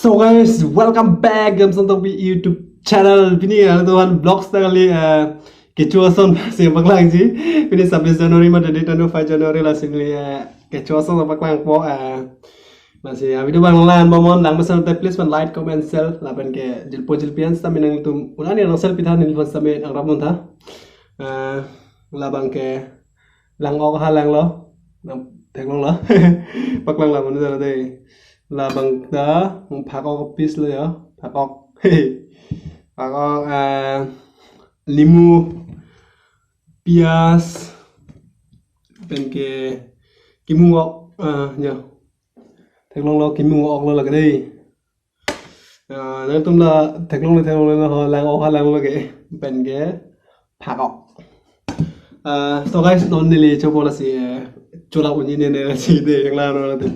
So guys, welcome back untuk YouTube channel. Ini tuhan vlog sekali kecho son si baklang ji. Ini 26 Januari ma date 5 Januari lah sini kecho son baklang po masih video banglan momon lang masal te please man like comment share laban ke jilpian sa minang tum ulani ang selfie than nilfon sa min ang ramon tha labang ke lang ok halang lo thek long lo baklang la mon ra đây là bằng tớ phạc ok pieceเลยเหรอphạc ok phạc ok limu pias เป็นเกกิมุงออกnhờ thạch long loกิมุงออกlo là cái đây nói chung là thạch long là họ lang ok lang lo cái เป็นเกphạc ok so guys non nili cho bola si chola unyi ne si de yang la no la de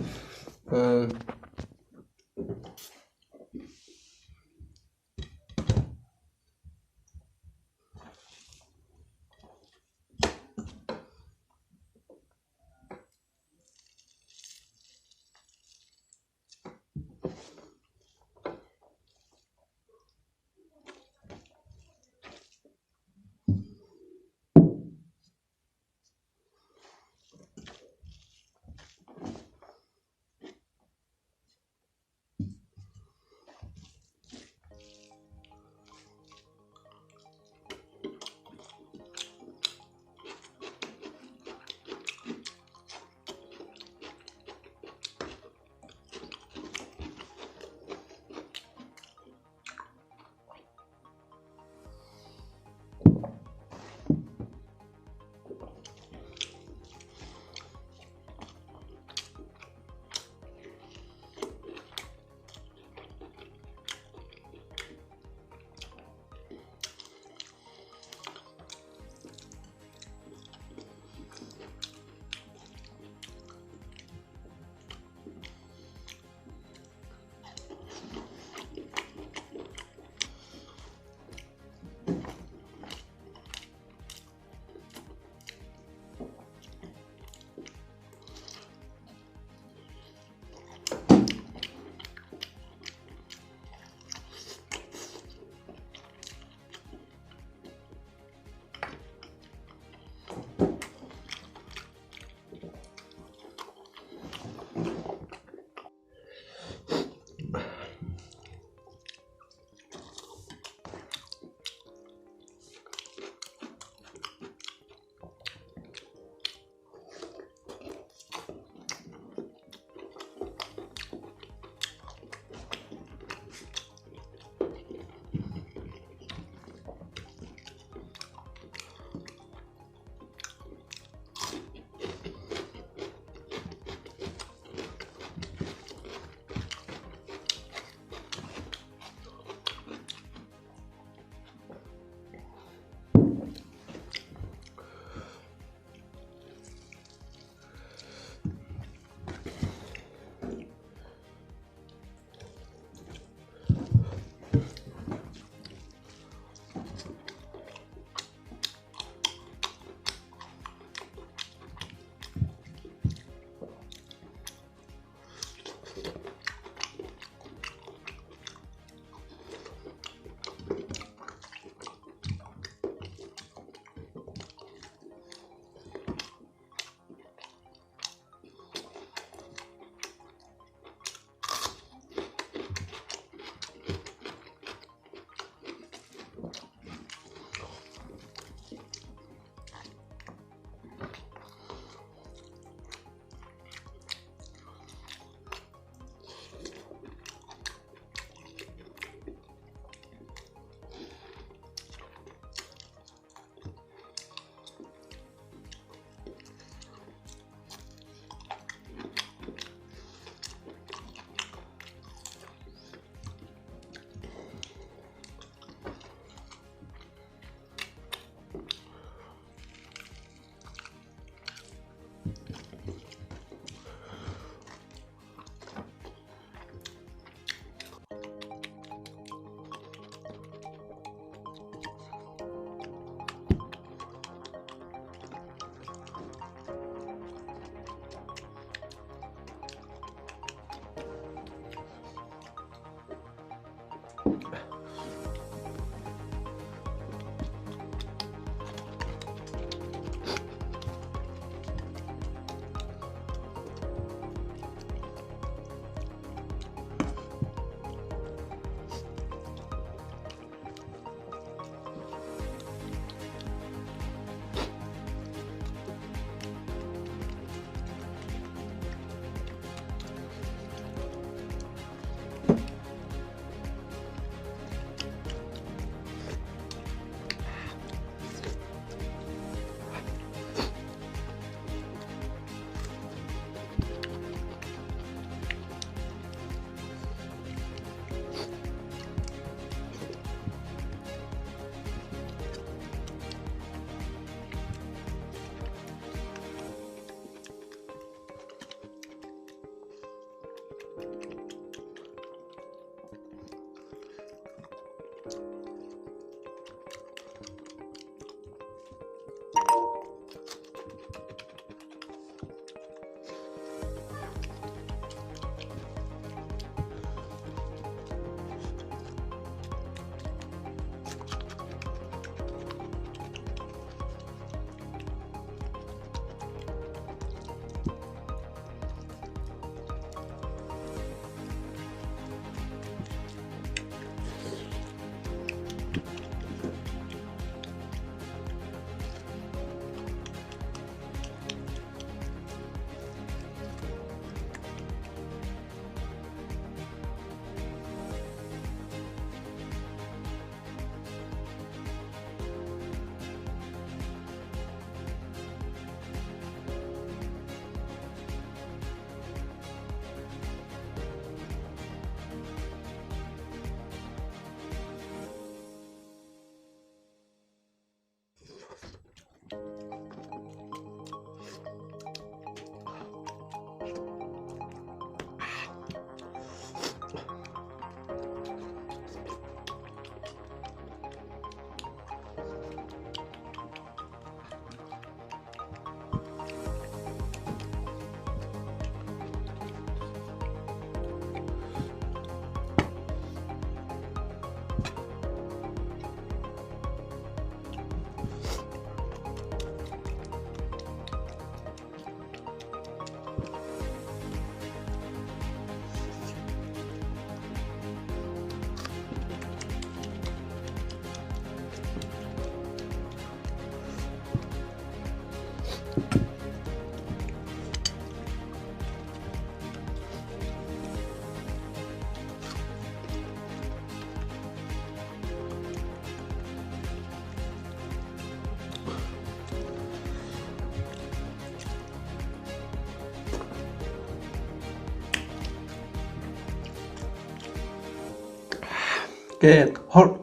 Oke, hot.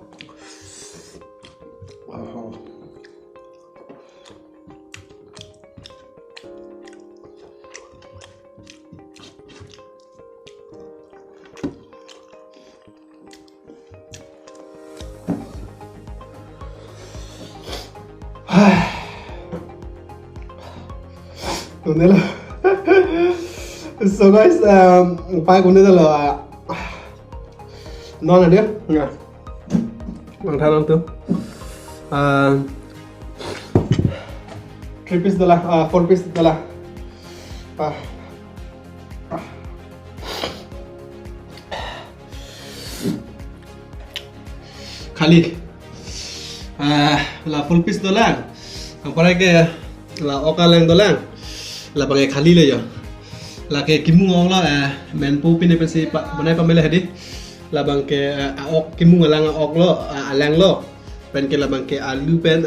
Ini loh. So guys, Phak ini loh. Non là đứa nha, bằng thang tuh, 3 piece dollar, 4 piece dollar, khalik, là full piece dollar, còn phải cái là okaleng dollar, là bằng cái khaliเลยgiờ, là cái kim ngong là men pu pin pensi mana pamela hadi. Labang ke aok kimung alang aok lo alang lo pen ke labang ke alu pen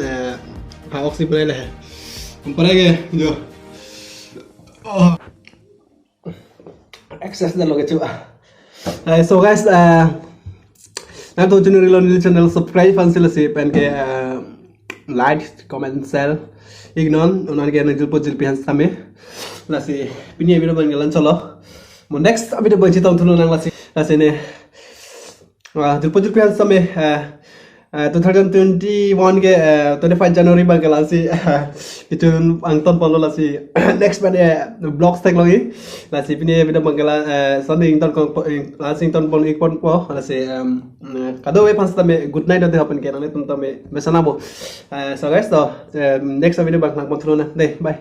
aok si pernah lah kumpara ke jo excess dah lo ke cuba. So guys, nanti tuh channel subscribe fan sila si pen ke like comment share ignon unan ke nanti jilpo jilpihan same lah si pini video banggalan solo mo next video bang cita untuk nang lah si ne Jilpo-jilpihan sampai 2021 ke 25 Januari bangga lasi itu angton polo lasi next pada vlogs tag lagi lasi ini video bangga Sunday ington lasi ington polo ikon po lasi kado we pas tame good night ade happen kena ne tame mesana bo so guys to next video bang lang kontrol na deh bye.